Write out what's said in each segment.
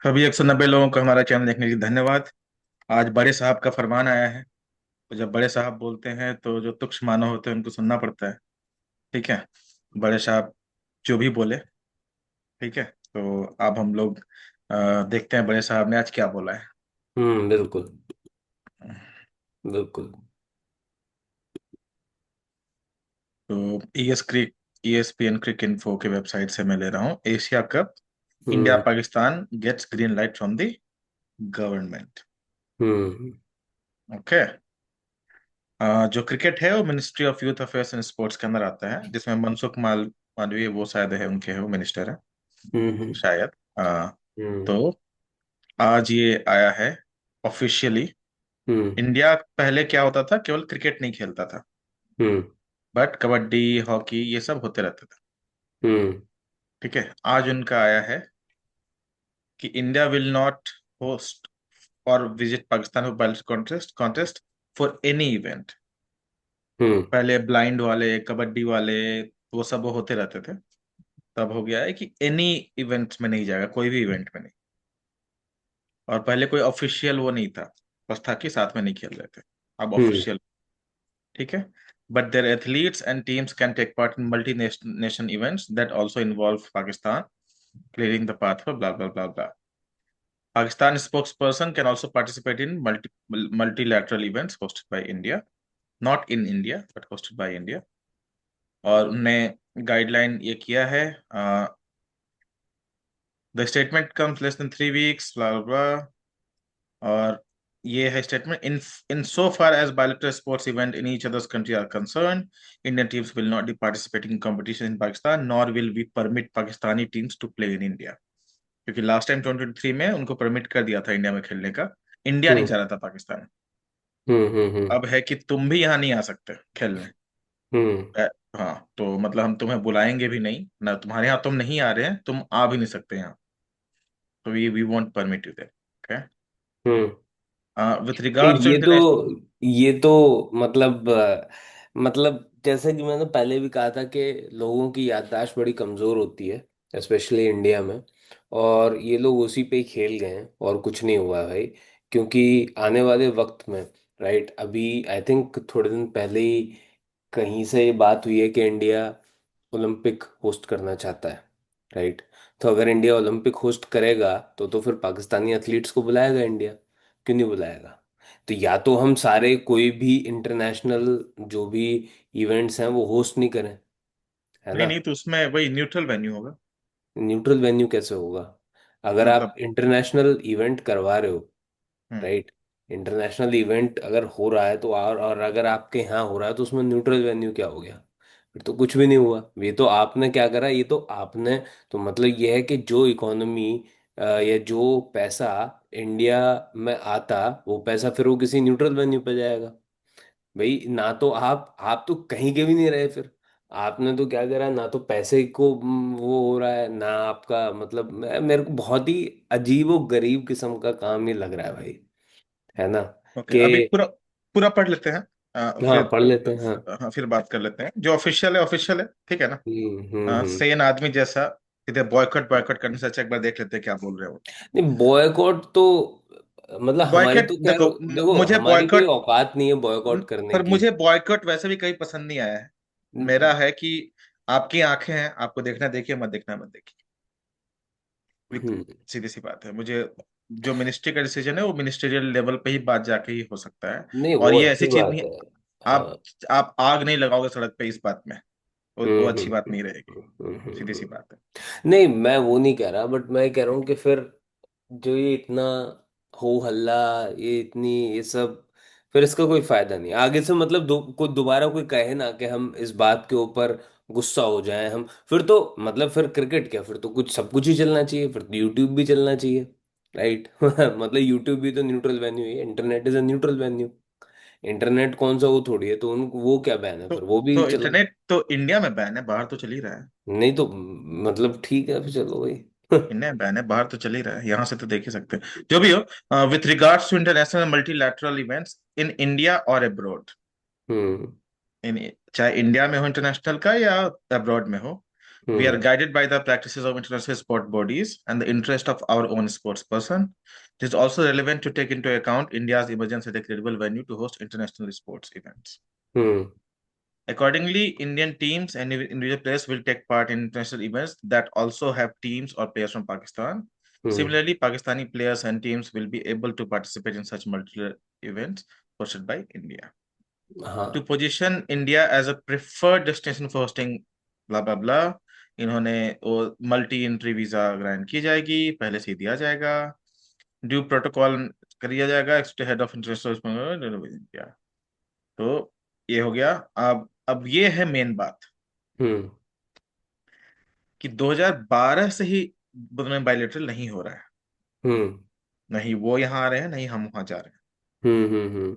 सभी 190 लोगों को हमारा चैनल देखने के लिए धन्यवाद। आज बड़े साहब का फरमान आया है। तो जब बड़े साहब बोलते हैं तो जो तुच्छ मानव होते हैं उनको सुनना पड़ता है। ठीक है। बड़े साहब जो भी बोले। ठीक है। तो अब हम लोग देखते हैं बड़े साहब ने आज क्या बोला है। बिल्कुल। बिल्कुल। तो ESPN क्रिक इन्फो के वेबसाइट से मैं ले रहा हूँ। Asia cup, India hmm. Pakistan gets green light from the government. Hmm. Okay. जो क्रिकेट है वो ministry of youth affairs and sports के अंदर आता है, जिसमें मनसुख मालवीय वो शायद है, उनके है, वो मिनिस्टर है हम्म। शायद। हम्म। तो आज ये आया है ऑफिशियली। हम्म। इंडिया पहले क्या होता था, केवल क्रिकेट नहीं खेलता था, हम्म। बट कबड्डी, हॉकी ये सब होते रहते थे। हम्म। ठीक है। आज उनका आया है कि इंडिया विल नॉट होस्ट और visit Pakistan bilateral contest for any event. Hmm. पहले ब्लाइंड वाले, कबड्डी वाले, वो सब वो होते रहते थे। तब हो गया है कि एनी इवेंट में नहीं जाएगा, कोई भी इवेंट में नहीं। और पहले कोई ऑफिशियल वो नहीं था, बस था कि साथ में नहीं खेल रहे थे। अब हम्म। ऑफिशियल। ठीक है। But there athletes and teams can take part in multi nation events that also involve Pakistan, clearing the path for blah blah blah blah. Pakistan spokesperson can also participate in multilateral events hosted by India, not in India, but hosted by India. और उनने guideline ये किया है, the statement comes less than 3 weeks, blah blah blah. और ये है statement, in so far as bilateral sports event in each other's country are concerned, Indian teams will not be participating in competition in Pakistan, nor will we permit Pakistani teams to play in India. क्योंकि last time 2023 में उनको permit कर दिया था India में खेलने का। India नहीं हम्म। चाह रहा था पाकिस्तान। हम्म। हम्म। अब है कि तुम भी यहाँ नहीं आ सकते खेलने। हम्म। हाँ, तो मतलब हम तुम्हें बुलाएंगे भी नहीं ना, तुम्हारे यहाँ तुम नहीं आ रहे हैं, तुम आ भी नहीं सकते यहाँ। तो we won't permit you there. Okay. Hmm. With तो रिगार्ड्स टू इंटरनेशनल। ये तो मतलब मतलब जैसे कि मैंने पहले भी कहा था कि लोगों की याददाश्त बड़ी कमज़ोर होती है, स्पेशली इंडिया में। और ये लोग उसी पे ही खेल गए हैं और कुछ नहीं हुआ है भाई। क्योंकि आने वाले वक्त में, राइट, अभी आई थिंक थोड़े दिन पहले ही कहीं से ये बात हुई है कि इंडिया ओलंपिक होस्ट करना चाहता है, राइट। तो अगर इंडिया ओलंपिक होस्ट करेगा तो फिर पाकिस्तानी एथलीट्स को बुलाएगा इंडिया, क्यों नहीं बुलाएगा। तो या तो हम सारे कोई भी इंटरनेशनल जो भी इवेंट्स हैं वो होस्ट नहीं करें, है नहीं ना। नहीं, तो उसमें वही न्यूट्रल वेन्यू होगा। न्यूट्रल वेन्यू कैसे होगा अगर मतलब। आप इंटरनेशनल इवेंट करवा रहे हो, हम्म। राइट। इंटरनेशनल इवेंट अगर हो रहा है तो और अगर आपके यहाँ हो रहा है तो उसमें न्यूट्रल वेन्यू क्या हो गया। फिर तो कुछ भी नहीं हुआ, ये तो आपने क्या करा, ये तो आपने, तो मतलब ये है कि जो इकोनॉमी या जो पैसा इंडिया में आता वो पैसा फिर वो किसी न्यूट्रल वेन्यू पे जाएगा। भाई ना तो आप तो कहीं के भी नहीं रहे फिर। आपने तो क्या करा, ना तो पैसे को वो हो रहा है ना आपका, मतलब मेरे को बहुत ही अजीब और गरीब किस्म का काम ही लग रहा है भाई, है ना। ओके, कि अभी पूरा पूरा पढ़ लेते हैं। हाँ, फिर पढ़ लेते हैं, हाँ। हाँ, फिर बात कर लेते हैं। जो ऑफिशियल है ऑफिशियल है, ठीक है हम्म। ना। हम्म। सेन आदमी जैसा। इधर बॉयकॉट बॉयकॉट करने से अच्छा एक बार देख लेते हैं क्या बोल रहे हो। नहीं, बॉयकॉट तो मतलब हमारी बॉयकॉट तो खैर, देखो, देखो मुझे हमारी कोई बॉयकॉट, औकात नहीं है बॉयकॉट करने पर की। मुझे बॉयकॉट वैसे भी कहीं पसंद नहीं आया है। मेरा है कि आपकी आंखें हैं, आपको देखना देखिए, मत देखना मत देखिए। हम्म। सीधी सी बात है। मुझे जो मिनिस्ट्री का डिसीजन है वो मिनिस्ट्रियल लेवल पे ही बात जाके ही हो सकता है। नहीं, और वो ये ऐसी अच्छी चीज नहीं बात है। है। आप हाँ। आप आग नहीं लगाओगे सड़क पे इस बात में। वो हम्म। अच्छी बात नहीं रहेगी। सीधी सी हम्म। बात है। नहीं, मैं वो नहीं कह रहा, बट मैं कह रहा हूँ कि फिर जो ये इतना हो हल्ला, ये इतनी ये सब, फिर इसका कोई फायदा नहीं आगे से। मतलब कोई दोबारा कोई कहे ना कि हम इस बात के ऊपर गुस्सा हो जाएं हम, फिर तो मतलब फिर क्रिकेट क्या, फिर तो कुछ सब कुछ ही चलना चाहिए, फिर तो यूट्यूब भी चलना चाहिए, राइट। मतलब यूट्यूब भी तो न्यूट्रल वेन्यू है, internet is a neutral venue. Internet कौन सा वो थोड़ी है, तो उन वो क्या बैन है, तो फिर वो भी तो चले। इंटरनेट तो इंडिया में बैन है, बाहर तो चल ही रहा है। नहीं तो मतलब ठीक है, फिर चलो भाई। इंडिया में बैन है, बाहर तो चल ही रहा है, यहाँ से तो देख ही सकते हैं। जो भी हो, with regards to international multilateral events in India और अब्रॉड, हम्म। इन चाहे इंडिया में हो इंटरनेशनल का या अब्रॉड में हो, We are hmm. guided by the practices of international sport bodies and the interest of our own sports person. It is also relevant to take into account India's emergence as a credible venue to host international sports events. Hmm. Accordingly, Indian teams and individual players will take part in international events that also have teams or players from Pakistan. Hmm. Similarly, Pakistani players and teams will be able to participate in such multiple events hosted by India. To हाँ। position India as a preferred destination for hosting blah blah blah, इन्होंने वो multi entry visa grant की जाएगी, पहले से ही दिया जाएगा, due protocol करिया जाएगा, हेड ऑफ इंटरनेशनल इंडिया। तो ये हो गया। अब ये है मेन बात हम्म। कि 2012 से ही में बायलेटरल नहीं हो रहा है। हम्म। नहीं वो यहाँ आ रहे हैं, नहीं हम वहां जा रहे हैं। हम्म। हम्म।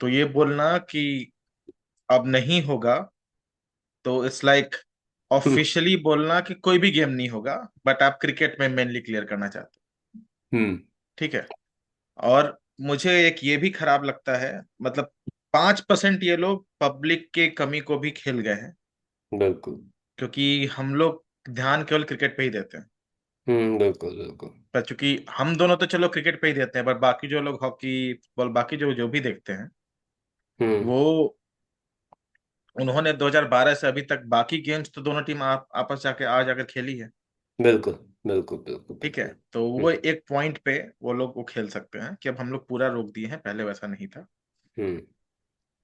तो ये बोलना कि अब नहीं होगा, तो इट्स लाइक हम्म। ऑफिशियली बोलना कि कोई भी गेम नहीं होगा, बट आप क्रिकेट में मेनली क्लियर करना चाहते हो। हम्म। ठीक है। और मुझे एक ये भी खराब लगता है, मतलब 5% ये लोग पब्लिक के कमी को भी खेल गए हैं, बिल्कुल। क्योंकि हम लोग ध्यान केवल क्रिकेट पे ही देते हैं। बिल्कुल बिल्कुल। पर चूंकि हम दोनों तो चलो क्रिकेट पे ही देते हैं, पर बाकी जो लोग हॉकी फुटबॉल बाकी जो जो भी देखते हैं, हम्म। वो उन्होंने 2012 से अभी तक बाकी गेम्स तो दोनों टीम आपस जाके आ जाकर खेली है। बिल्कुल बिल्कुल बिल्कुल ठीक है। बिल्कुल। तो वो हम्म। एक पॉइंट पे वो लोग वो खेल सकते हैं कि अब हम लोग पूरा रोक दिए हैं, पहले वैसा नहीं था। हम्म।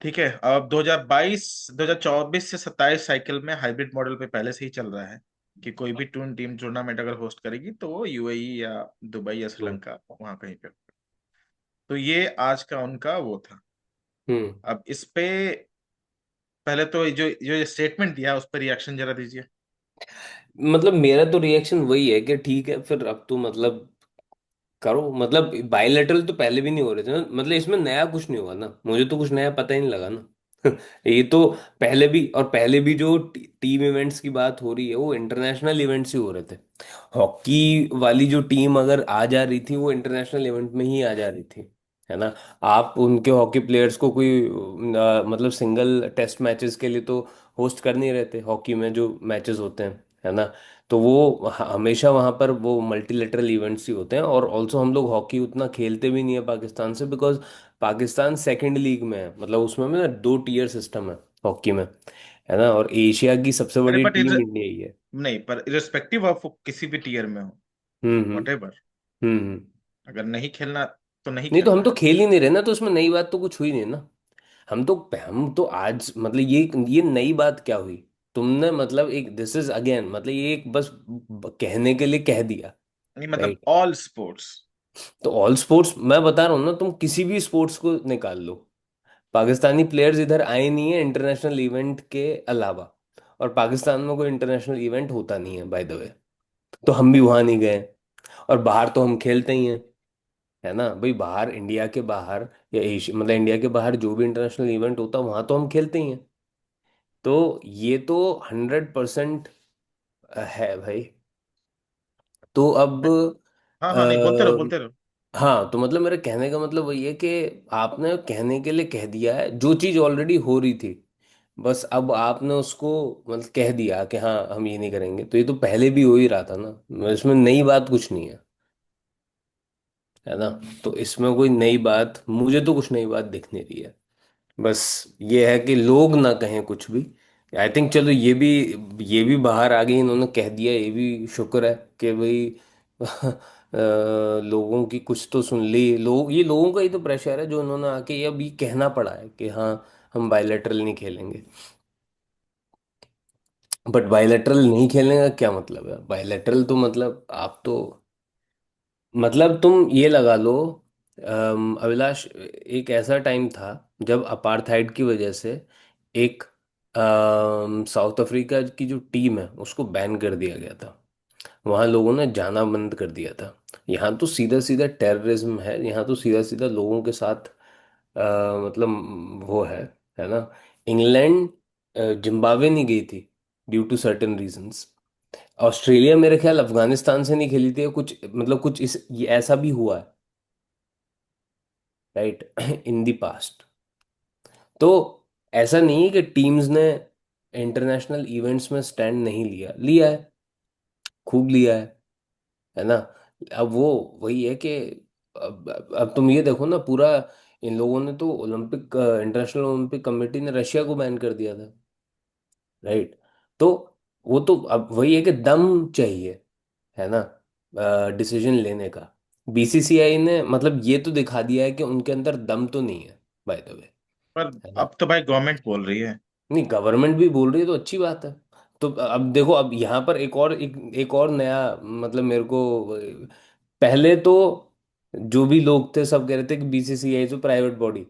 ठीक है। अब 2022 2024 से 27 साइकिल में हाइब्रिड मॉडल पे पहले से ही चल रहा है कि कोई भी टीम टूर्नामेंट अगर होस्ट करेगी तो वो यूएई या दुबई या हम्म। श्रीलंका वहां कहीं पे। तो ये आज का उनका वो था। हम्म। अब इस पे पहले तो जो जो स्टेटमेंट दिया उस पर रिएक्शन जरा दीजिए। मतलब मेरा तो रिएक्शन वही है कि ठीक है फिर अब तो मतलब करो, मतलब बायलैटरल तो पहले भी नहीं हो रहे थे ना, मतलब इसमें नया कुछ नहीं हुआ ना, मुझे तो कुछ नया पता ही नहीं लगा ना। ये तो पहले भी, और पहले भी जो टीम इवेंट्स की बात हो रही है वो इंटरनेशनल इवेंट्स ही हो रहे थे। हॉकी वाली जो टीम अगर आ जा रही थी वो इंटरनेशनल इवेंट में ही आ जा रही थी, है ना। आप उनके हॉकी प्लेयर्स को कोई मतलब सिंगल टेस्ट मैचेस के लिए तो होस्ट कर नहीं रहते, हॉकी में जो मैचेस होते हैं, है ना। तो वो हमेशा वहाँ पर वो मल्टीलेटरल इवेंट्स ही होते हैं, और ऑल्सो हम लोग हॉकी उतना खेलते भी नहीं है पाकिस्तान से, बिकॉज पाकिस्तान सेकंड लीग में है, मतलब उसमें ना दो टीयर सिस्टम है हॉकी में, है ना। और एशिया की सबसे अरे बड़ी बट टीम इंडिया ही है। नहीं, पर इरेस्पेक्टिव ऑफ किसी भी टीयर में हो, हम्म। हम्म। वॉटेवर, हम्म। अगर नहीं खेलना तो नहीं नहीं तो हम खेलना तो है। खेल ही नहीं रहे ना, तो उसमें नई बात तो कुछ हुई नहीं ना। हम तो आज मतलब ये नई बात क्या हुई? तुमने मतलब एक दिस इज अगेन मतलब ये एक बस कहने के लिए कह दिया। नहीं मतलब राइट। All sports. तो ऑल स्पोर्ट्स मैं बता रहा हूँ ना, तुम किसी भी स्पोर्ट्स को निकाल लो, पाकिस्तानी प्लेयर्स इधर आए नहीं है इंटरनेशनल इवेंट के अलावा, और पाकिस्तान में कोई इंटरनेशनल इवेंट होता नहीं है बाय द वे, तो हम भी वहां नहीं गए। और बाहर तो हम खेलते ही हैं, है ना भाई, बाहर इंडिया के बाहर या एशिया मतलब इंडिया के बाहर जो भी इंटरनेशनल इवेंट होता है वहां तो हम खेलते ही हैं। तो ये तो 100% है भाई। तो अब हाँ हाँ, नहीं बोलते रहो बोलते रहो। हाँ, तो मतलब मेरे कहने का मतलब वही है कि आपने कहने के लिए कह दिया है जो चीज़ ऑलरेडी हो रही थी, बस अब आपने उसको मतलब कह दिया कि हाँ हम ये नहीं करेंगे, तो ये तो पहले भी हो ही रहा था ना, इसमें नई बात कुछ नहीं है ना। तो इसमें कोई नई बात मुझे तो कुछ नई बात दिख नहीं रही है। बस ये है कि लोग ना कहें कुछ भी। आई थिंक चलो ये भी बाहर आ गई, इन्होंने कह दिया, ये भी शुक्र है कि भाई लोगों की कुछ तो सुन ली, लोग ये लोगों का ही तो प्रेशर है जो इन्होंने आके ये अभी कहना पड़ा है कि हाँ हम बायलैटरल नहीं खेलेंगे। बट बायलैटरल नहीं खेलने का क्या मतलब है? बायलैटरल तो मतलब आप तो मतलब तुम ये लगा लो, अभिलाष, एक ऐसा टाइम था जब अपार्थाइड की वजह से एक साउथ अफ्रीका की जो टीम है उसको बैन कर दिया गया था, वहाँ लोगों ने जाना बंद कर दिया था। यहाँ तो सीधा सीधा टेररिज्म है, यहाँ तो सीधा सीधा लोगों के साथ मतलब वो है ना। इंग्लैंड जिम्बाब्वे नहीं गई थी due to certain reasons. Australia मेरे ख्याल अफगानिस्तान से नहीं खेली थी, कुछ मतलब कुछ इस ये ऐसा भी हुआ है, राइट इन द पास्ट। तो ऐसा नहीं है कि टीम्स ने इंटरनेशनल इवेंट्स में स्टैंड नहीं लिया, लिया है, खूब लिया है ना। अब वो वही है कि अब तुम ये देखो ना पूरा, इन लोगों ने तो ओलंपिक, इंटरनेशनल ओलंपिक कमेटी ने रशिया को बैन कर दिया था, राइट। तो वो तो अब वही है कि दम चाहिए, है ना, डिसीजन लेने का। बीसीसीआई ने मतलब ये तो दिखा दिया है कि उनके अंदर दम तो नहीं है, बाय द वे, पर है ना। अब तो भाई गवर्नमेंट बोल रही है। नहीं, गवर्नमेंट भी बोल रही है तो अच्छी बात है। तो अब देखो, अब यहाँ पर एक और नया मतलब मेरे को, पहले तो जो भी लोग थे सब कह रहे थे कि बीसीसीआई तो प्राइवेट बॉडी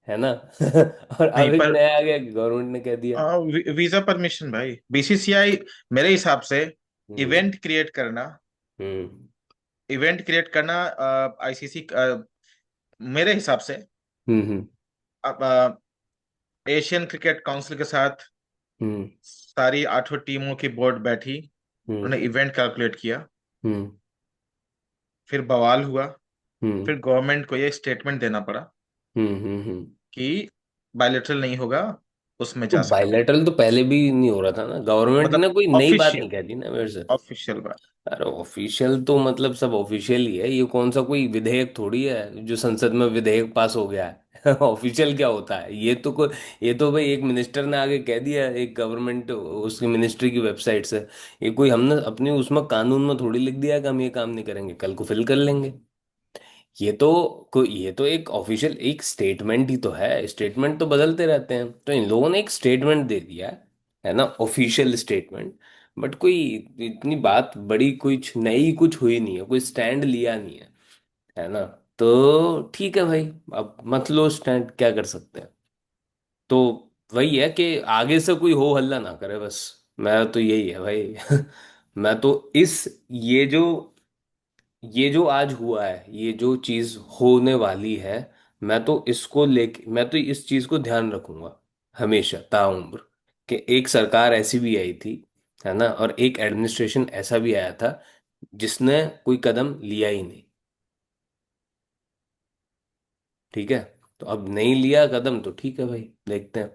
है ना। और नहीं अब एक पर नया आ गया कि गवर्नमेंट ने कह दिया। वीजा परमिशन भाई, बीसीसीआई मेरे हिसाब से हम्म। इवेंट क्रिएट करना, हम्म। इवेंट क्रिएट करना आईसीसी मेरे हिसाब से हम्म। अब एशियन क्रिकेट काउंसिल के साथ हम्म। सारी 8 टीमों की बोर्ड बैठी, हम्म। उन्होंने इवेंट कैलकुलेट किया, हम्म। फिर बवाल हुआ, हम्म। फिर गवर्नमेंट को ये स्टेटमेंट देना पड़ा हम्म। कि बायलेटरल नहीं होगा, उसमें तो जा सकते हैं। बायलैटरल तो पहले भी नहीं हो रहा था ना, गवर्नमेंट ने मतलब कोई नई बात ऑफिशियल, नहीं कह दी ना मेरे से। ऑफिशियल बात। अरे ऑफिशियल तो मतलब सब ऑफिशियल ही है, ये कौन सा कोई विधेयक थोड़ी है जो संसद में विधेयक पास हो गया है। ऑफिशियल क्या होता है, ये तो कोई, ये तो भाई एक मिनिस्टर ने आगे कह दिया, एक गवर्नमेंट उसकी मिनिस्ट्री की वेबसाइट से। ये कोई हमने अपनी उसमें कानून में थोड़ी लिख दिया कि हम ये काम नहीं करेंगे, कल को फिल कर लेंगे। ये तो एक ऑफिशियल एक स्टेटमेंट ही तो है, स्टेटमेंट तो बदलते रहते हैं, तो इन लोगों ने एक स्टेटमेंट दे दिया है ना, ऑफिशियल स्टेटमेंट। बट कोई इतनी बात बड़ी कुछ नई कुछ हुई नहीं है, कोई स्टैंड लिया नहीं है ना। तो ठीक है भाई, अब मत लो स्टैंड, क्या कर सकते हैं। तो वही है कि आगे से कोई हो हल्ला ना करे बस, मैं तो यही है भाई। मैं तो इस ये जो आज हुआ है, ये जो चीज होने वाली है, मैं तो इसको लेके, मैं तो इस चीज को ध्यान रखूंगा हमेशा ताउम्र, कि एक सरकार ऐसी भी आई थी, है ना, और एक एडमिनिस्ट्रेशन ऐसा भी आया था जिसने कोई कदम लिया ही नहीं। ठीक है, तो अब नहीं लिया कदम तो ठीक है भाई, देखते हैं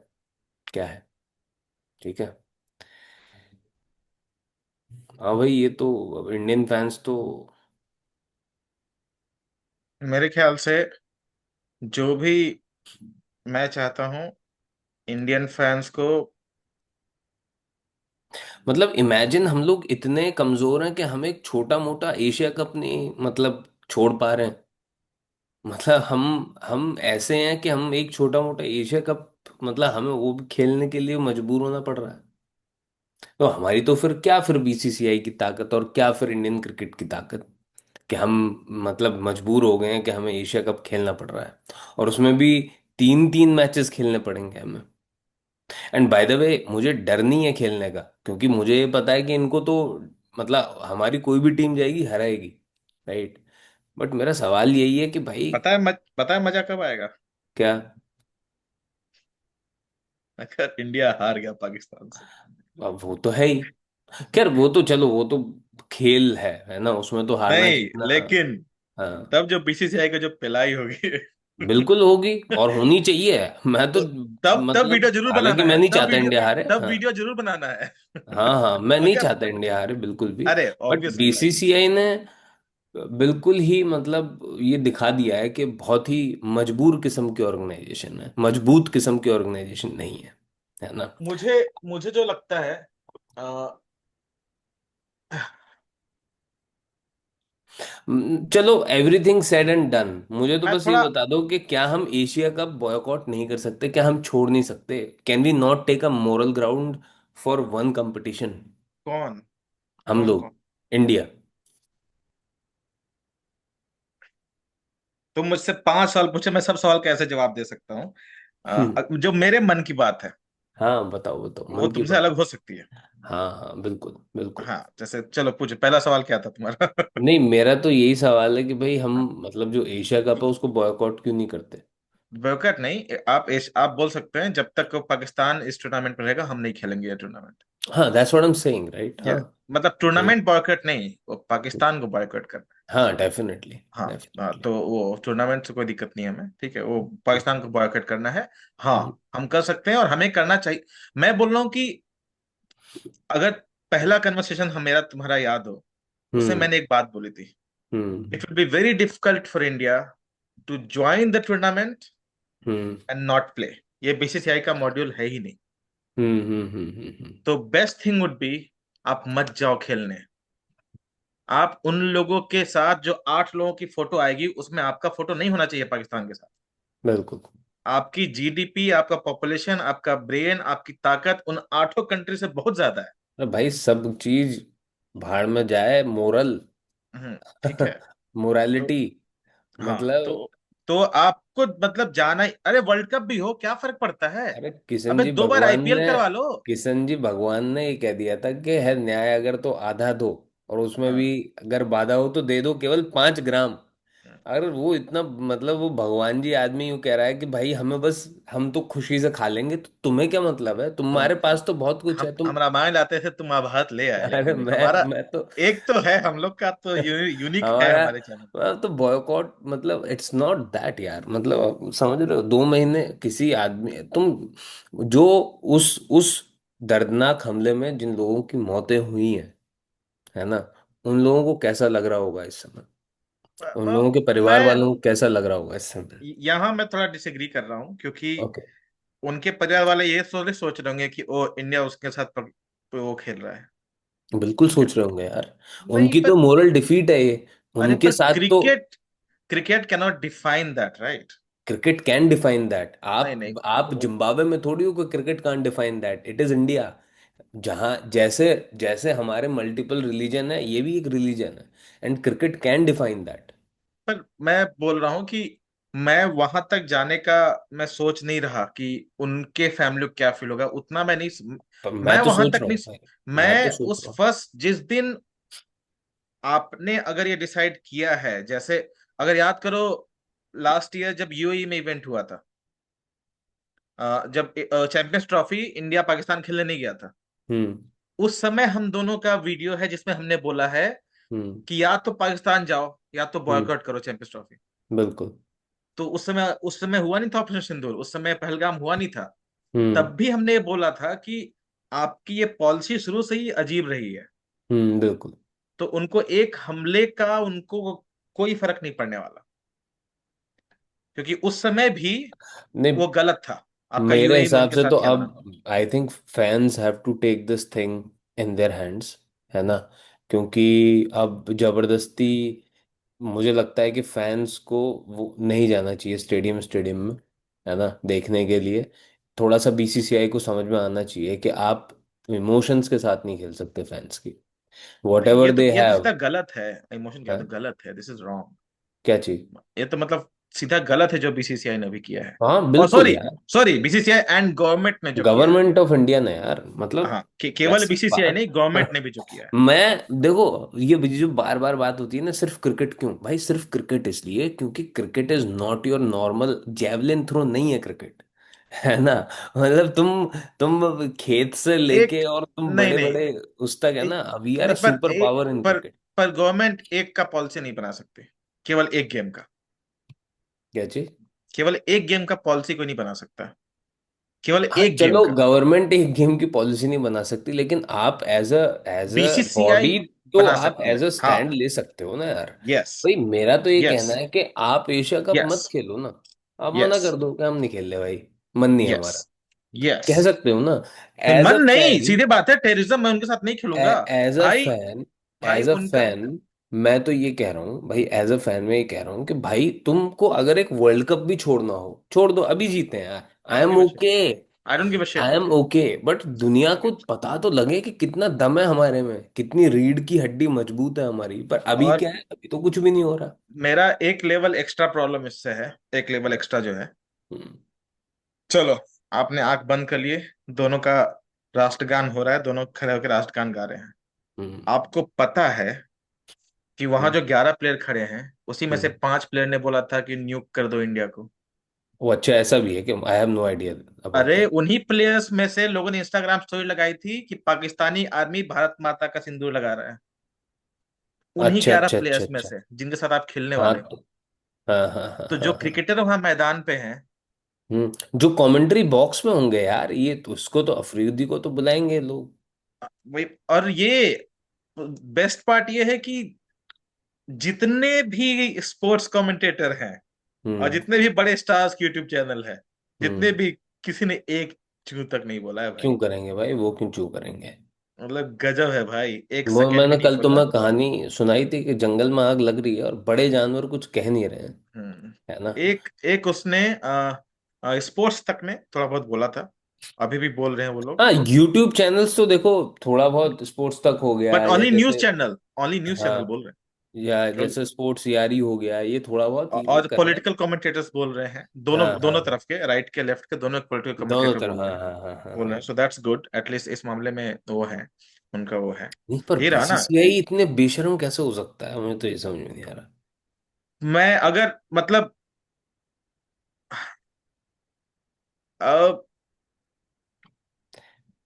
क्या है। ठीक है। हाँ भाई, ये तो अब इंडियन फैंस तो, मेरे ख्याल से जो भी मैं चाहता हूँ इंडियन फैंस को, मतलब इमेजिन हम लोग इतने कमजोर हैं कि हम एक छोटा मोटा एशिया कप नहीं मतलब छोड़ पा रहे हैं। मतलब हम ऐसे हैं कि हम एक छोटा मोटा एशिया कप, मतलब हमें वो भी खेलने के लिए मजबूर होना पड़ रहा है। तो हमारी तो फिर क्या, फिर बीसीसीआई की ताकत और क्या फिर इंडियन क्रिकेट की ताकत, कि हम मतलब मजबूर हो गए हैं कि हमें एशिया कप खेलना पड़ रहा है, और उसमें भी तीन तीन मैचेस खेलने पड़ेंगे हमें। एंड बाय द वे मुझे डर नहीं है खेलने का, क्योंकि मुझे ये पता है कि इनको तो मतलब हमारी कोई भी टीम जाएगी हराएगी, राइट। बट मेरा सवाल यही है कि भाई, पता है मजा कब आएगा? क्या। अगर इंडिया हार गया पाकिस्तान से। अब वो तो है ही, खैर वो तो चलो, वो तो खेल है ना, उसमें तो हारना नहीं, जीतना। लेकिन हाँ, तब जो बीसीसीआई का जो पिलाई होगी बिल्कुल होगी और होनी चाहिए। मैं तो तब मतलब वीडियो जरूर हालांकि बनाना मैं है, नहीं चाहता इंडिया हारे, तब हाँ। वीडियो जरूर बनाना है। हाँ हाँ, मैं नहीं अगर, चाहता इंडिया हारे बिल्कुल भी। अरे बट ऑब्वियसली भाई। बीसीसीआई ने बिल्कुल ही मतलब ये दिखा दिया है कि बहुत ही मजबूर किस्म की ऑर्गेनाइजेशन है, मजबूत किस्म की ऑर्गेनाइजेशन नहीं है ना। मुझे मुझे जो लगता है, अ, चलो, एवरीथिंग सेड एंड डन, मुझे तो मैं बस ये थोड़ा, बता दो कि क्या हम एशिया कप बॉयकॉट नहीं कर सकते, क्या हम छोड़ नहीं सकते, can we not take a moral ground for one competition. कौन हम कौन लोग, कौन इंडिया। तुम मुझसे 5 सवाल पूछे, मैं सब सवाल कैसे जवाब दे सकता हूँ? जो मेरे मन की बात है हाँ बताओ बताओ, वो मन की तुमसे बात। अलग हो सकती है। हाँ हाँ, बिल्कुल बिल्कुल। हाँ, जैसे चलो पूछो, पहला सवाल क्या था तुम्हारा? नहीं, मेरा तो यही सवाल है कि भाई हम मतलब जो एशिया कप है उसको बॉयकॉट क्यों नहीं करते। बैकआउट नहीं, आप बोल सकते हैं जब तक पाकिस्तान इस टूर्नामेंट में रहेगा हम नहीं खेलेंगे ये टूर्नामेंट। हाँ, that's what I am saying, right, या हाँ। मतलब हम्म। टूर्नामेंट बॉयकॉट नहीं, वो पाकिस्तान को बॉयकॉट करना है। हाँ, डेफिनेटली हाँ। हाँ, डेफिनेटली। तो वो टूर्नामेंट से कोई दिक्कत नहीं है हमें, ठीक है, वो पाकिस्तान को बॉयकॉट करना है। हाँ, हम कर सकते हैं और हमें करना चाहिए। मैं बोल रहा हूँ कि अगर पहला कन्वर्सेशन हम मेरा तुम्हारा याद हो, उसमें हम्म। मैंने एक बात बोली थी, hmm. It will be very difficult for India to join the tournament hmm. And not play. ये बीसीसीआई का मॉड्यूल है ही नहीं। हम्म। तो बेस्ट थिंग वुड बी, आप मत जाओ खेलने। आप उन लोगों के साथ जो 8 लोगों की फोटो आएगी, उसमें आपका फोटो नहीं होना चाहिए पाकिस्तान के साथ। बिल्कुल। आपकी जीडीपी, आपका पॉपुलेशन, आपका ब्रेन, आपकी ताकत उन 8 कंट्री से बहुत ज्यादा है। अरे भाई, सब चीज भाड़ में जाए, मोरल। ठीक है। तो मोरालिटी। हाँ, मतलब, तो आपको मतलब जाना ही, अरे वर्ल्ड कप भी हो, क्या फर्क पड़ता है। अरे किशन अबे जी 2 बार भगवान आईपीएल ने करवा लो। किशन जी भगवान ने ये कह दिया था कि है न्याय अगर तो आधा दो, और उसमें हाँ। भी अगर बाधा हो तो दे दो, केवल 5 ग्राम। अगर वो इतना, मतलब वो भगवान जी आदमी यूं कह रहा है कि भाई हमें बस, हम तो खुशी से खा लेंगे, तो तुम्हें क्या मतलब है? तुम तुम्हारे पास तो बहुत कुछ है, तुम। हम रामायण लाते थे, तुम महाभारत ले आए, अरे लेकिन हमारा मैं तो एक तो है, हम लोग का तो यूनिक है हमारा हमारे चैनल। तो बॉयकॉट, मतलब इट्स नॉट दैट यार, मतलब आप समझ रहे हो? 2 महीने किसी आदमी, तुम जो उस दर्दनाक हमले में जिन लोगों की मौतें हुई हैं, है ना, उन लोगों को कैसा लग रहा होगा इस समय? उन लोगों के परिवार मैं वालों को कैसा लग रहा होगा इस समय? यहाँ मैं थोड़ा डिसएग्री कर रहा हूँ, क्योंकि ओके। उनके परिवार वाले ये सोच रहे होंगे कि ओ इंडिया उसके साथ वो खेल रहा है। बिल्कुल ठीक है। सोच रहे होंगे यार। नहीं उनकी तो पर, मोरल डिफीट है ये। अरे उनके पर साथ तो cricket cricket can not define that, right. Cricket can define that. नहीं नहीं, आप जिम्बाब्वे में थोड़ी हो, कोई cricket can define that, it is India. जहाँ जैसे जैसे हमारे मल्टीपल रिलीजन है, ये भी एक रिलीजन है, and cricket can define that. पर मैं बोल रहा हूँ कि मैं वहां तक जाने का मैं सोच नहीं रहा कि उनके फैमिली को क्या फील होगा, उतना मैं नहीं। पर मैं मैं तो वहां सोच तक रहा नहीं। हूँ भाई। मैं तो मैं सोच उस रहा हूँ। फर्स्ट जिस दिन आपने अगर ये डिसाइड किया है, जैसे अगर याद करो, लास्ट ईयर जब यूएई में इवेंट हुआ था, जब चैंपियंस ट्रॉफी इंडिया पाकिस्तान खेलने नहीं गया था, हम्म। उस समय हम दोनों का वीडियो है जिसमें हमने बोला है हम्म। कि या तो पाकिस्तान जाओ या तो हम्म। बॉयकॉट करो चैंपियंस ट्रॉफी। बिल्कुल। तो उस समय हुआ नहीं था ऑपरेशन सिंदूर, उस समय पहलगाम हुआ नहीं था। हम्म। तब भी हमने ये बोला था कि आपकी ये पॉलिसी शुरू से ही अजीब रही है। बिल्कुल। तो उनको एक हमले का उनको कोई फर्क नहीं पड़ने वाला, क्योंकि उस समय भी नहीं, वो गलत था आपका मेरे यूएई में हिसाब उनके से तो साथ खेलना। अब I think fans have to take this thing in their hands, है ना? क्योंकि अब जबरदस्ती, मुझे लगता है कि फैंस को वो नहीं जाना चाहिए स्टेडियम स्टेडियम में, है ना, देखने के लिए। थोड़ा सा बीसीसीआई को समझ में आना चाहिए कि आप इमोशंस के साथ नहीं खेल सकते फैंस की, वॉट नहीं, एवर दे ये तो सीधा हैव। गलत है। इमोशन क्या, तो गलत है, दिस इज रॉन्ग। क्या चीज? ये तो मतलब सीधा गलत है जो बीसीसीआई ने भी किया है। हाँ और बिल्कुल सॉरी, यार। सॉरी बीसीसीआई एंड गवर्नमेंट ने जो किया है। गवर्नमेंट ऑफ इंडिया ने यार, मतलब हाँ, केवल वैसी बीसीसीआई बात। नहीं, गवर्नमेंट ने भी जो किया है। मैं देखो, ये जो बार बार बात होती है ना, सिर्फ क्रिकेट क्यों भाई? सिर्फ क्रिकेट इसलिए क्योंकि cricket is not your normal javelin throw, नहीं है क्रिकेट, है ना? मतलब तुम खेत से एक लेके और तुम नहीं बड़े नहीं, बड़े उस तक, है एक ना, वी आर नहीं, अ सुपर पावर इन पर क्रिकेट। पर गवर्नमेंट एक का पॉलिसी नहीं बना सकते, केवल एक गेम का। क्या चीज? केवल एक गेम का पॉलिसी कोई नहीं बना सकता, केवल हाँ एक गेम चलो, का। गवर्नमेंट एक गेम की पॉलिसी नहीं बना सकती, लेकिन आप एज अ बीसीसीआई बॉडी, तो बना आप सकती है, एज अ हाँ। स्टैंड ले सकते हो ना यार। यस, भाई मेरा तो ये यस, कहना है कि आप एशिया कप यस, मत खेलो ना। आप मना यस, कर दो कि हम नहीं खेल रहे भाई, मन नहीं है यस, हमारा। यस। कह सकते हो ना? एज अ मन नहीं, फैन, सीधे बात है, टेररिज्म मैं उनके साथ नहीं खेलूंगा। एज अ भाई, फैन भाई एज अ उनका, फैन मैं तो ये कह रहा हूँ भाई, एज अ फैन मैं ये कह रहा हूँ कि भाई तुमको अगर एक वर्ल्ड कप भी छोड़ना हो, छोड़ दो, अभी जीते हैं यार, I I don't um give a shit, okay. I don't give a I shit. Um okay, but दुनिया को पता तो लगे कि कितना दम है हमारे में, कितनी रीढ़ की हड्डी मजबूत है हमारी, पर अभी और क्या है? अभी तो कुछ भी नहीं हो रहा। मेरा एक लेवल एक्स्ट्रा प्रॉब्लम इससे है, एक लेवल एक्स्ट्रा जो है, हम्म। चलो, आपने आंख बंद कर लिए, दोनों का राष्ट्रगान हो रहा है, दोनों खड़े होकर राष्ट्रगान गा रहे हैं। हम्म। आपको पता है कि वहां हम्म। जो 11 प्लेयर खड़े हैं, उसी में से हम्म। 5 प्लेयर ने बोला था कि न्यूक कर दो इंडिया को। वो अच्छा ऐसा भी है कि I have no idea about अरे दैट। उन्हीं प्लेयर्स में से लोगों ने इंस्टाग्राम स्टोरी लगाई थी कि पाकिस्तानी आर्मी भारत माता का सिंदूर लगा रहा है, उन्हीं अच्छा 11 अच्छा अच्छा प्लेयर्स में अच्छा। से जिनके साथ आप खेलने हाँ वाले हो। हाँ हाँ हाँ तो जो हाँ हाँ। क्रिकेटर वहां मैदान पे हैं, जो कमेंट्री बॉक्स में होंगे यार, ये तो उसको तो अफरीदी को तो बुलाएंगे लोग। वही। और ये बेस्ट पार्ट ये है कि जितने भी स्पोर्ट्स कमेंटेटर हैं और हम्म जितने भी बड़े स्टार्स की यूट्यूब चैनल है, जितने हम्म। भी, किसी ने एक चू तक नहीं बोला है भाई। क्यों करेंगे भाई, वो क्यों चू करेंगे। मतलब गजब है भाई, एक वो सेकंड भी मैंने नहीं कल बोला। तुम्हें कहानी सुनाई थी कि जंगल में आग लग रही है और बड़े जानवर कुछ कह नहीं रहे हैं। हम्म। है ना। एक एक उसने स्पोर्ट्स तक ने थोड़ा बहुत बोला था, अभी भी बोल रहे हैं वो लोग हाँ, तो। यूट्यूब चैनल्स तो देखो, थोड़ा बहुत स्पोर्ट्स तक हो गया, बट या ओनली न्यूज जैसे। चैनल, ओनली न्यूज चैनल हाँ, बोल रहे या हैं। जैसे स्पोर्ट्स यारी हो गया, ये थोड़ा बहुत ये और लोग कर रहे हैं। पॉलिटिकल कमेंटेटर्स बोल रहे हैं, दोनों हाँ दोनों हाँ। तरफ के, राइट के लेफ्ट के, दोनों पॉलिटिकल दोनों कमेंटेटर तरफ, बोल हाँ रहे हैं। हाँ हाँ हाँ बोल रहे हैं, हाँ। सो दैट्स गुड, एटलीस्ट इस मामले में वो है, उनका वो है। नहीं, पर ये रहा ना। बीसीसीआई इतने बेशर्म कैसे हो सकता है, मुझे तो ये समझ में नहीं आ रहा। मैं अगर मतलब अ,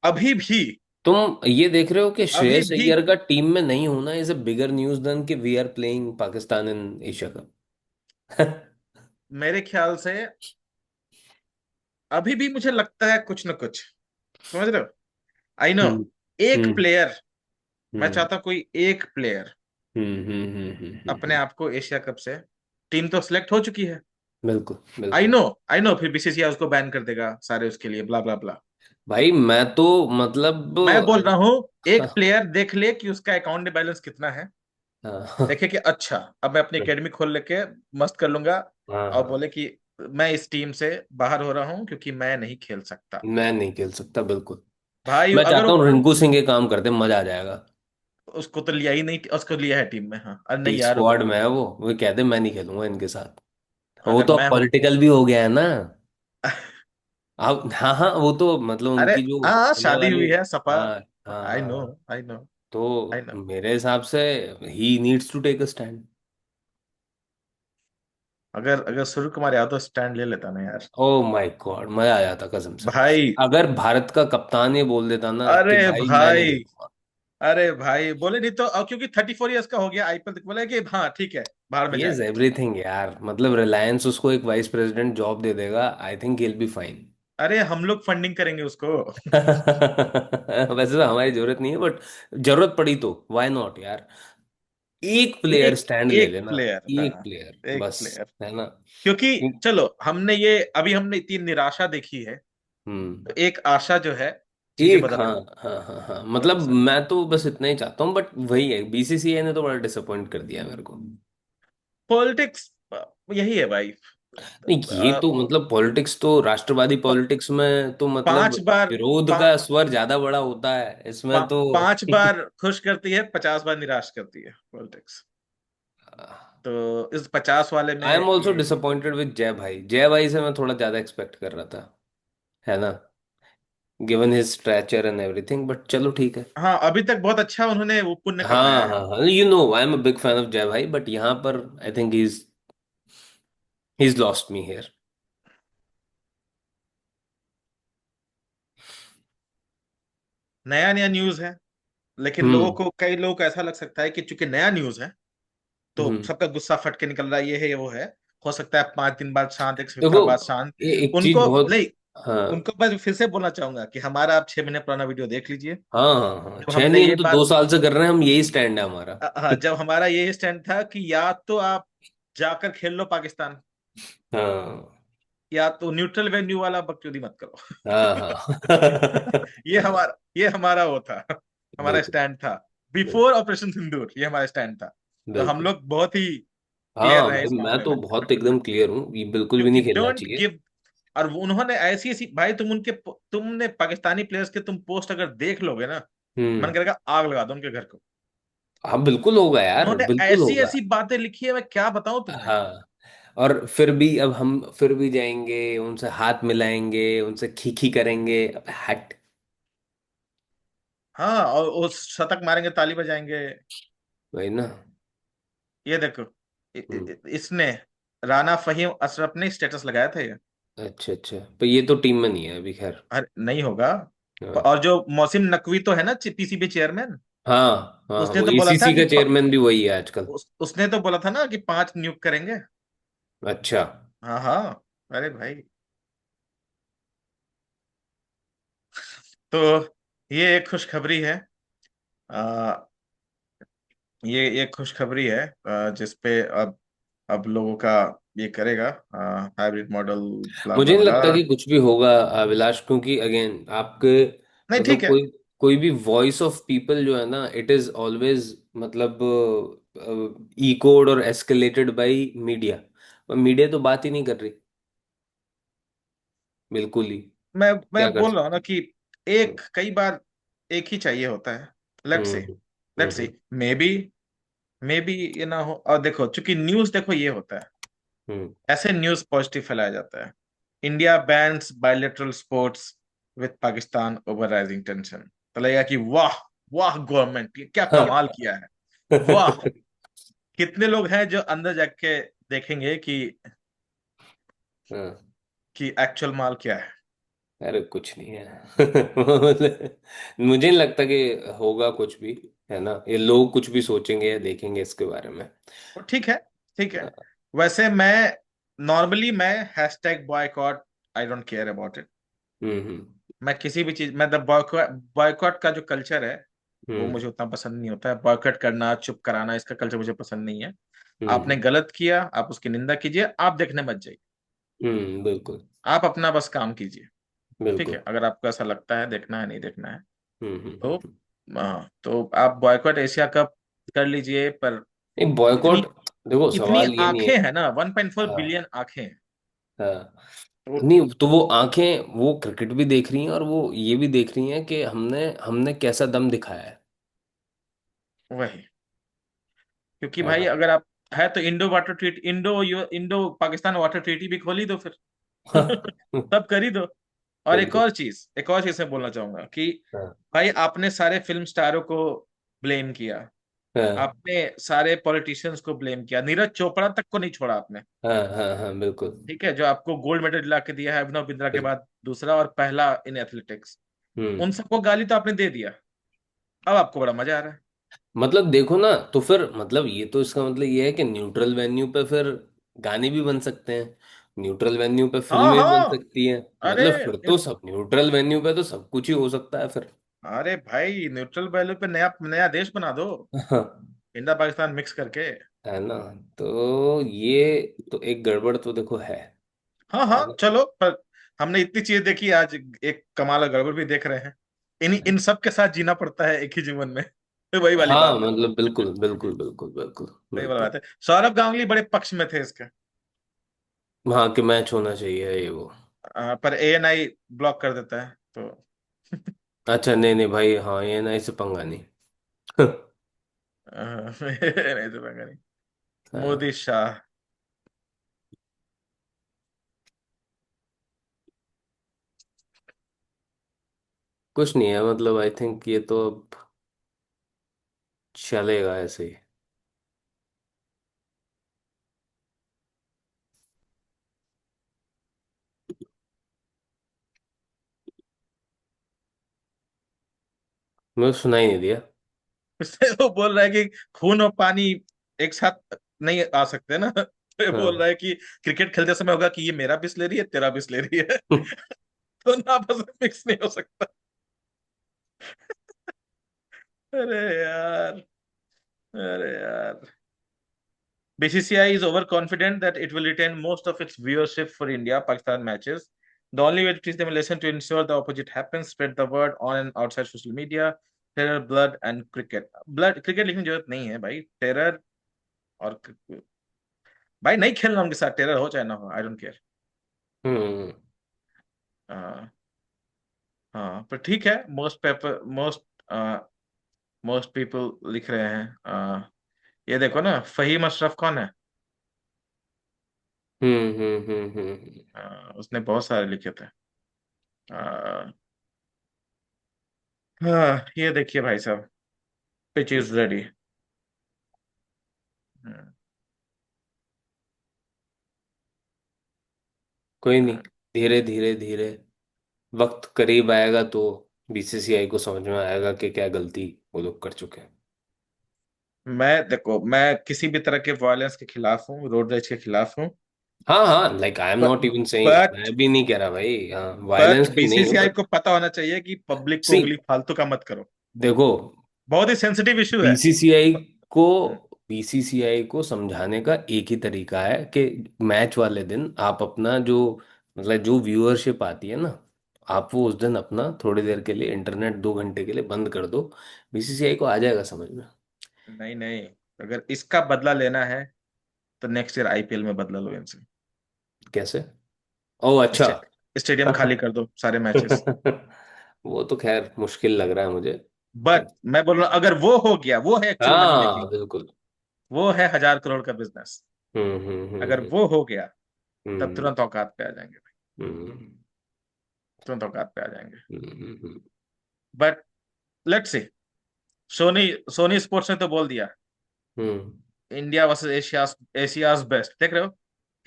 अभी भी, तुम ये देख रहे हो कि अभी श्रेयस भी अय्यर का टीम में नहीं होना is a bigger news than कि we are playing Pakistan in Asia cup. मेरे ख्याल से अभी भी मुझे लगता है कुछ ना कुछ, समझ रहे हो? I know. हम्म एक हम्म प्लेयर, मैं हम्म चाहता हूं कोई एक प्लेयर अपने हम्म। आप को एशिया कप से, टीम तो सिलेक्ट हो चुकी है। बिल्कुल आई बिल्कुल। नो, आई नो, फिर बीसीसीआई उसको बैन कर देगा सारे, उसके लिए ब्ला ब्ला ब्ला। भाई मैं तो मतलब मैं बोल रहा हूँ एक प्लेयर देख ले कि उसका अकाउंट बैलेंस कितना है, हाँ देखे कि अच्छा अब मैं अपनी एकेडमी खोल लेके मस्त कर लूंगा, हाँ और हाँ। बोले कि मैं इस टीम से बाहर हो रहा हूँ क्योंकि मैं नहीं खेल सकता। मैं नहीं खेल सकता, बिल्कुल। भाई मैं अगर चाहता वो, हूँ रिंकू सिंह ये काम करते, मजा आ जाएगा। उसको तो लिया ही नहीं, उसको लिया है टीम में, हाँ, अरे नहीं यार स्क्वाड में है वो कहते मैं नहीं खेलूंगा इनके साथ। वो अगर तो मैं हूँ। पॉलिटिकल भी हो गया है ना। अब हाँ हाँ, वो तो मतलब अरे उनकी जो हाँ, होने शादी वाली। हुई है सपा। हाँ हाँ आई हाँ नो, हाँ। आई नो, आई तो नो। मेरे हिसाब से ही needs to take a stand. अगर अगर सूर्य कुमार यादव स्टैंड ले लेता ना यार, ओ माय गॉड, मजा आ जाता कसम से। भाई, अगर भारत का कप्तान ये बोल देता ना कि अरे भाई मैं नहीं भाई, खेलूंगा। अरे भाई बोले नहीं तो, क्योंकि 34 ईयर्स का हो गया आईपीएल तक, बोले कि हाँ ठीक है, बाहर में ही इज जाए। एवरीथिंग यार, मतलब रिलायंस उसको एक वाइस प्रेसिडेंट जॉब दे देगा, I think he will be fine. अरे हम लोग फंडिंग करेंगे उसको। वैसे तो हमारी जरूरत नहीं है, बट जरूरत पड़ी तो व्हाई नॉट यार। एक प्लेयर एक स्टैंड ले एक लेना। प्लेयर, एक हाँ, प्लेयर एक बस। प्लेयर। है ना। क्योंकि चलो हमने ये, अभी हमने इतनी निराशा देखी है, हम्म। तो एक आशा जो है, चीजें एक, बदल हाँ रही हाँ हाँ हाँ, है, मतलब सर। मैं तो बस इतना ही चाहता हूँ, बट वही है, बीसीसीआई ने तो बड़ा डिसअपॉइंट कर दिया मेरे को। पॉलिटिक्स यही है भाई। नहीं, ये अ, तो मतलब पॉलिटिक्स तो, राष्ट्रवादी पॉलिटिक्स में तो मतलब 5 बार, विरोध पा, का स्वर ज्यादा बड़ा होता है इसमें तो। 5 बार खुश करती है, 50 बार निराश करती है पॉलिटिक्स। तो इस 50 वाले में आई एम ऑल्सो ये, डिसअपॉइंटेड विद जय भाई, जय भाई से मैं थोड़ा ज्यादा एक्सपेक्ट कर रहा था। है ना। Given his stretcher and everything, but चलो ठीक है। हाँ अभी तक बहुत अच्छा उन्होंने वो पुण्य कमाया हाँ है। हाँ हाँ, you know I am a big fan of जय भाई, बट यहाँ पर I think he's lost me here. नया नया न्यूज है, लेकिन लोगों हम्म को, कई लोगों को ऐसा लग सकता है कि चूंकि नया न्यूज है तो हम्म। सबका गुस्सा फट के निकल रहा है, ये है ये वो है। हो सकता है 5 दिन बाद शांत, एक देखो, सप्ताह बाद शांत। ये एक चीज उनको बहुत। नहीं, हाँ उनको मैं फिर से बोलना चाहूंगा कि हमारा आप 6 महीने पुराना वीडियो देख लीजिए। हाँ हाँ हाँ, जब छह हमने नहीं, ये हम तो दो बात, साल से कर रहे हैं, हम यही स्टैंड है हमारा। हाँ, जब हमारा ये स्टैंड था कि या तो आप जाकर खेल लो पाकिस्तान, हाँ या तो न्यूट्रल वेन्यू वाला बकचोदी मत हाँ करो। हाँ। ये हमारा वो था, हमारा बिल्कुल स्टैंड था। बिल्कुल बिफोर ऑपरेशन सिंदूर ये हमारा स्टैंड था। तो हम बिल्कुल। लोग बहुत ही क्लियर हाँ रहे भाई, इस मैं मामले तो में। बहुत एकदम क्लियर हूँ, ये बिल्कुल भी क्योंकि नहीं खेलना डोंट चाहिए। गिव, और उन्होंने ऐसी ऐसी, भाई तुम उनके, तुमने पाकिस्तानी प्लेयर्स के तुम पोस्ट अगर देख लोगे ना, मन हम्म। करेगा आग लगा दो उनके घर को। हाँ बिल्कुल होगा यार, उन्होंने बिल्कुल ऐसी होगा। ऐसी बातें लिखी है, मैं क्या बताऊं तुम्हें। हाँ, और फिर भी अब हम फिर भी जाएंगे उनसे हाथ मिलाएंगे, उनसे खीखी करेंगे, अब हट। हाँ, और वो शतक मारेंगे, ताली बजाएंगे। वही ना। ये देखो, हम्म इसने, राना फहीम अशरफ ने स्टेटस लगाया था ये, अच्छा अच्छा, पर ये तो टीम में नहीं है अभी, खैर। अरे नहीं होगा। हाँ और जो मौसिम नकवी तो है ना पीसीबी चेयरमैन, हाँ हाँ, उसने वो तो बोला था एसीसी कि का चेयरमैन भी वही है आजकल। उसने तो बोला था ना कि 5 नियुक्त करेंगे। अच्छा। हाँ हाँ। अरे भाई, तो ये एक खुशखबरी है। आ, ये खुशखबरी है, जिसपे अब लोगों का ये करेगा हाइब्रिड मॉडल, ब्ला मुझे ब्ला नहीं ब्ला। लगता कि कुछ भी होगा अभिलाष, क्योंकि अगेन आपके नहीं मतलब ठीक है। कोई कोई भी वॉइस ऑफ पीपल जो है ना, इट इज ऑलवेज मतलब इकोड और एस्केलेटेड बाय मीडिया। मीडिया तो बात ही नहीं कर रही, बिल्कुल ही। मैं क्या कर बोल रहा हूँ सकते ना हैं। कि हम्म एक कई बार एक ही चाहिए होता है। Let's see, hmm let's see. Hmm may be, may be ये ना हो। और देखो, चूंकि न्यूज देखो ये होता है, हम्म ऐसे न्यूज पॉजिटिव फैलाया जाता है। India bans bilateral sports with Pakistan over rising tension. तो लगेगा कि वाह, वाह गवर्नमेंट ये क्या कमाल हाँ। किया है। वाह, कितने लोग हैं जो अंदर जाके देखेंगे हाँ, कि एक्चुअल माल क्या है। अरे कुछ नहीं है। मतलब मुझे नहीं लगता कि होगा कुछ भी, है ना, ये लोग कुछ भी सोचेंगे या देखेंगे इसके बारे में। तो ठीक है, ठीक है। वैसे मैं नॉर्मली मैं hashtag boycott, I don't care about it. Hmm मैं किसी भी चीज, मैं बॉयकॉट, बॉयकॉट का जो कल्चर है वो हम्म मुझे उतना पसंद नहीं होता है। बॉयकॉट करना, चुप कराना, इसका कल्चर मुझे पसंद नहीं है। आपने हम्म गलत किया, आप उसकी निंदा कीजिए, आप देखने मत जाइए। बिल्कुल आप अपना बस काम कीजिए। ठीक है, बिल्कुल। अगर आपको ऐसा लगता है देखना है, नहीं देखना है तो हम्म। हाँ, तो आप बॉयकॉट एशिया कप कर लीजिए। पर एक इतनी बॉयकॉट, देखो इतनी सवाल ये नहीं है। आंखें हैं ना, 1.4 हाँ बिलियन आंखें हैं। हाँ। तो नहीं तो वो आंखें वो क्रिकेट भी देख रही हैं, और वो ये भी देख रही हैं कि हमने हमने कैसा दम दिखाया वही, क्योंकि है भाई ना। अगर आप है तो Indo water treat, Indo Pakistan water treaty भी खोल ही दो फिर। तब कर ही दो। और बिल्कुल। एक और चीज मैं बोलना चाहूंगा कि हाँ भाई आपने सारे फिल्म स्टारों को ब्लेम किया, हाँ आपने सारे पॉलिटिशियंस को ब्लेम किया, नीरज चोपड़ा तक को नहीं छोड़ा आपने। हाँ हाँ हाँ, बिल्कुल ठीक है, जो आपको गोल्ड मेडल दिला के दिया है, अभिनव बिंद्रा के बिल्कुल। बाद दूसरा और पहला इन एथलेटिक्स। हम्म। उन सबको गाली तो आपने दे दिया, अब आपको बड़ा मजा आ रहा है। मतलब देखो ना, तो फिर मतलब ये तो इसका मतलब ये है कि न्यूट्रल वेन्यू पे फिर गाने भी बन सकते हैं, न्यूट्रल वेन्यू पे हाँ फिल्में भी बन हाँ। सकती हैं। अरे, मतलब फिर तो सब न्यूट्रल वेन्यू पे तो सब कुछ ही हो सकता है फिर। अरे भाई न्यूट्रल वैल्यू पे नया नया देश बना दो, हाँ, इंडिया पाकिस्तान मिक्स करके। है ना। तो ये तो एक गड़बड़ तो देखो हाँ है हाँ ना। चलो, पर हमने इतनी चीजें देखी, आज एक कमाल और गड़बड़ भी देख रहे हैं। इन सब के साथ जीना पड़ता है एक ही जीवन में। वही वाली हाँ बात है। मतलब बिल्कुल बिल्कुल बिल्कुल बिल्कुल वही वाली बिल्कुल। बात है। सौरभ गांगुली बड़े पक्ष में थे इसके। हाँ कि मैच होना चाहिए ये वो। पर एएनआई ब्लॉक कर देता है तो। अच्छा नहीं नहीं भाई, हाँ ये ना, इससे पंगा नहीं। नहीं तो पंगा नहीं। हाँ, मोदी शाह। कुछ नहीं है, मतलब आई थिंक ये तो अब चलेगा ऐसे ही। मुझे सुनाई नहीं दिया। उससे वो बोल रहा है कि खून और पानी एक साथ नहीं आ सकते ना। तो ये बोल हाँ। रहा है कि क्रिकेट खेलते समय होगा कि ये मेरा बिस्लेरी है, तेरा बिस्लेरी है। तो ना बस मिक्स नहीं हो सकता। अरे यार, अरे यार। BCCI is overconfident that it will retain most of its viewership for India Pakistan matches. The only way to teach them a lesson to ensure the opposite happens, spread the word on and outside social media. Terror, blood and cricket. Blood cricket लिखने की जरूरत नहीं है भाई, terror और भाई नहीं खेलना उनके साथ, टेरर हो चाहे ना हो, आई डोंट केयर। हम्म। हाँ हाँ, पर ठीक है। मोस्ट पीपल लिख रहे हैं। ये देखो ना, फहीम अशरफ कौन है? हम्म। उसने बहुत सारे लिखे थे। अ, हाँ, ये देखिए भाई साहब, पिच इज रेडी। कोई नहीं। धीरे धीरे धीरे वक्त करीब आएगा तो बीसीसीआई को समझ में आएगा कि क्या गलती वो लोग कर चुके हैं। मैं देखो, मैं किसी भी तरह के वायलेंस के खिलाफ हूँ, रोड रेज के खिलाफ हूँ। हाँ हाँ, like I am not even saying, but मैं भी नहीं कह रहा भाई, हाँ बट वायलेंस की नहीं हूँ बीसीसीआई बट। को पता होना चाहिए कि पब्लिक को सी, उंगली फालतू का मत करो। देखो, बहुत ही सेंसिटिव इशू है। बीसीसीआई को हम्म, बीसीसीआई को समझाने का एक ही तरीका है कि मैच वाले दिन आप अपना जो, मतलब जो व्यूअरशिप आती है ना, आप वो उस दिन अपना थोड़ी देर के लिए इंटरनेट 2 घंटे के लिए बंद कर दो। बीसीसीआई को आ जाएगा समझ में। नहीं नहीं, अगर इसका बदला लेना है तो नेक्स्ट ईयर आईपीएल में बदला लो इनसे। कैसे? ओह अच्छा। स्टे, स्टेडियम खाली कर दो सारे मैचेस। वो तो खैर मुश्किल लग रहा है मुझे। बट मैं बोल रहा हूँ, अगर वो हो गया, वो है एक्चुअल मनी हाँ मेकिंग। बिल्कुल। वो है 1,000 करोड़ का बिजनेस। अगर हम्म। वो हो गया, तब हम्म तुरंत औकात पे आ जाएंगे भाई। हम्म तुरंत औकात पे आ जाएंगे। Hmm but let's see. Sony Sony sports ने तो बोल दिया, hmm. India versus Asia, Asia's best. देख रहे हो,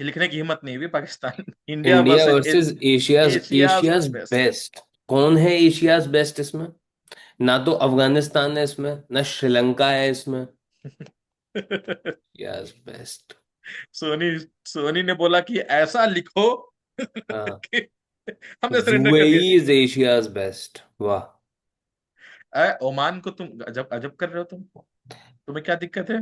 लिखने की हिम्मत नहीं हुई Pakistan. India India versus versus Asia's, Asia's Asia's best. Best. कौन है एशियाज बेस्ट इसमें? ना तो अफगानिस्तान है इसमें, ना श्रीलंका है इसमें। Asia's best. सोनी सोनी ने बोला कि ऐसा लिखो हाँ, कि हमने सरेंडर कर दिया। यूएई इज एशियाज बेस्ट, वाह। ओमान को तुम अजब अजब कर रहे हो तुम। तुम्हें क्या दिक्कत है?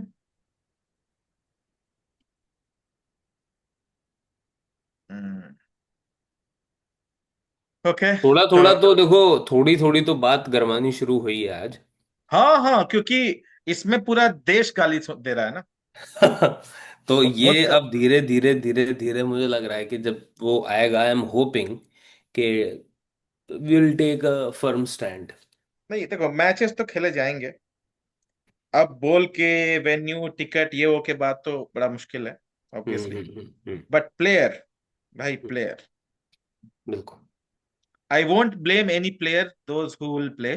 हम्म। ओके। थोड़ा तो थोड़ा तो देखो, थोड़ी थोड़ी तो बात गरमानी शुरू हुई है आज। हाँ हाँ, क्योंकि इसमें पूरा देश गाली दे रहा है ना। तो ये बहुत। अब धीरे धीरे धीरे धीरे मुझे लग रहा है कि जब वो आएगा, आई एम होपिंग कि will take a firm stand. नहीं देखो, मैचेस तो खेले जाएंगे। अब बोल के वेन्यू टिकट ये वो के बाद तो बड़ा मुश्किल है, ऑब्वियसली। हम्म। बट प्लेयर, भाई प्लेयर, बिल्कुल। I won't blame any player those who will play.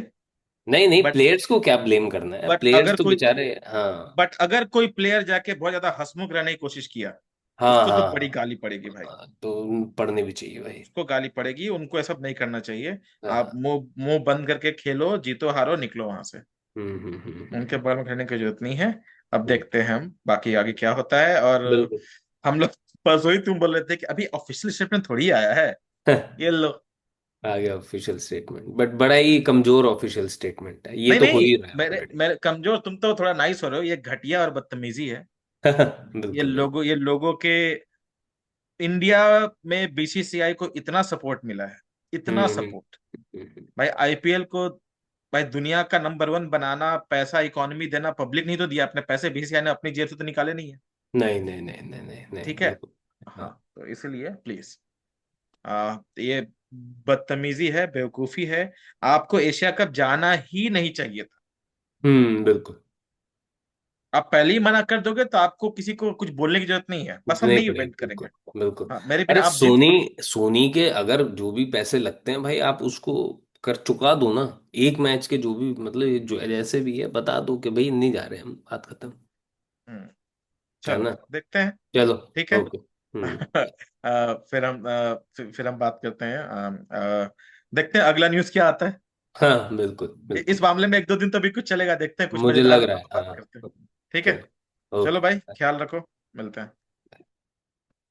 नहीं नहीं, बट प्लेयर्स को क्या ब्लेम करना है, बट प्लेयर्स अगर तो कोई बेचारे, हाँ। बट अगर कोई प्लेयर जाके बहुत ज्यादा हंसमुख रहने की कोशिश किया, हाँ उसको तो हाँ बड़ी हाँ गाली पड़ेगी भाई। तो पढ़ने भी चाहिए भाई। उसको गाली पड़ेगी, उनको ऐसा नहीं करना चाहिए। आप हाँ। मुंह मुंह बंद करके खेलो, जीतो हारो निकलो वहां से। उनके हम्म। बारे में कहने की जरूरत नहीं है। अब हम्म, देखते हैं हम बाकी आगे क्या होता है। और बिल्कुल। हम लोग परसों ही तुम बोल रहे थे कि अभी ऑफिशियल स्टेटमेंट थोड़ी आया है। ये लो। आ गया ऑफिशियल स्टेटमेंट, बट बड़ा ही कमजोर ऑफिशियल स्टेटमेंट है, ये नहीं तो हो नहीं, ही रहा है मेरे ऑलरेडी। मेरे कमजोर, तुम तो थोड़ा नाइस हो रहे हो। ये घटिया और बदतमीजी है। बिल्कुल बिल्कुल। ये लोगों के, इंडिया में बीसीसीआई को इतना सपोर्ट मिला है, इतना हम्म हम्म, सपोर्ट। भाई आईपीएल को, भाई दुनिया का नंबर वन बनाना, पैसा इकोनॉमी देना, पब्लिक नहीं तो दिया, अपने पैसे बीसीसीआई ने अपनी जेब से तो निकाले नहीं है। नहीं नहीं नहीं नहीं नहीं नहीं, ठीक है। बिल्कुल। हाँ, हाँ। तो इसलिए प्लीज, ये बदतमीजी है, बेवकूफी है। आपको एशिया कप जाना ही नहीं चाहिए था। बिल्कुल। आप पहले ही मना कर दोगे तो आपको किसी को कुछ बोलने की जरूरत नहीं है, बस हम नहीं नहीं पड़ेगी, इवेंट करेंगे। बिल्कुल बिल्कुल। हाँ, मेरे अरे बिना आप जिद। सोनी, सोनी के अगर जो भी पैसे लगते हैं भाई, आप उसको कर चुका दो ना। एक मैच के जो भी, मतलब ये जो जैसे भी है, बता दो कि भाई नहीं जा रहे हम, बात खत्म। हम्म, है चलो ना? देखते हैं। चलो। ठीक है। ओके। फिर हम बात करते हैं। देखते हैं अगला न्यूज़ क्या आता है। हाँ बिल्कुल इस बिल्कुल। मामले में एक दो दिन तो भी कुछ चलेगा, देखते हैं कुछ मुझे मजेदार लग होगा रहा है, तो बात हाँ। करते हैं। ठीक है। चलो। चलो भाई, ओके। ख्याल रखो। मिलते हैं।